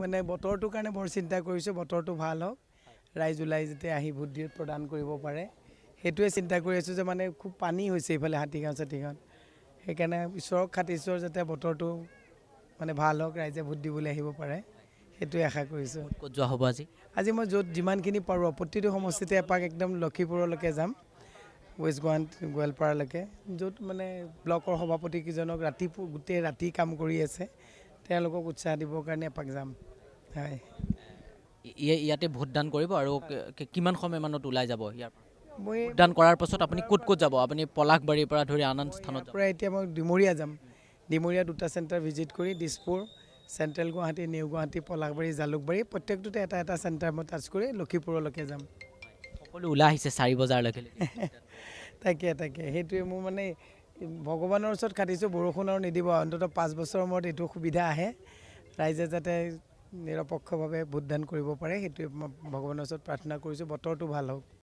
মানে বতৰটোৰ কাৰণে বৰ চিন্তা কৰিছোঁ, বতৰটো ভাল হওক, ৰাইজ ওলাই যাতে আহি ভোট দি প্ৰদান কৰিব পাৰে, সেইটোৱে চিন্তা কৰি আছোঁ যে মানে খুব পানী হৈছে এইফালে হাতীগাঁও, সেইকাৰণে ঈশ্বৰক খাতিছোঁ যাতে বতৰটো মানে ভাল হওক, ৰাইজে ভোট দিবলৈ আহিব পাৰে, সেইটোৱে আশা কৰিছোঁ। ক'ত যোৱা হ'ব আজি মই য'ত যিমানখিনি পাৰোঁ প্ৰতিটো সমষ্টিতে এপাক একদম লক্ষীপুৰলৈকে যাম, ৱেষ্ট গুৱাহাটী গোৱালপাৰালৈকে, য'ত মানে ব্লকৰ সভাপতিকেইজনক গোটেই ৰাতি কাম কৰি আছে, তেওঁলোকক উৎসাহ দিবৰ কাৰণে এপাক যাম। হয়, ইয়াতে ভোটদান কৰিব আৰু কিমান সময়মানত ওলাই যাব ইয়াৰ পৰা? মই ভোটদান কৰাৰ পাছত আপুনি ক'ত যাব? আপুনি পলাশবাৰীৰ পৰা ধৰি আন স্থানত যাব? এতিয়া মই ডিমৰীয়া যাম, ডিমৰীয়া দুটা চেণ্টাৰ ভিজিট কৰি দিছপুৰ, চেণ্ট্ৰেল গুৱাহাটী, নিউ গুৱাহাটী, পলাশবাৰী, জালুকবাৰী প্ৰত্যেকটোতে এটা এটা চেণ্টাৰ মই টাচ কৰি লক্ষীপুৰলৈকে যাম। সকলো ওলাই আহিছে 4 বজালৈকে। তাকে সেইটোৱে মোৰ মানে ভগৱানৰ ওচৰত খাটিছোঁ, বৰষুণ আৰু নিদিব, অন্ততঃ 5 বছৰৰ মূৰত এইটো সুবিধা আহে, ৰাইজে যাতে নিৰপেক্ষভাৱে ভোটদান কৰিব পাৰে, সেইটোৱে মই ভগৱানৰ ওচৰত প্ৰাৰ্থনা কৰিছোঁ, বতৰটো ভাল হওক।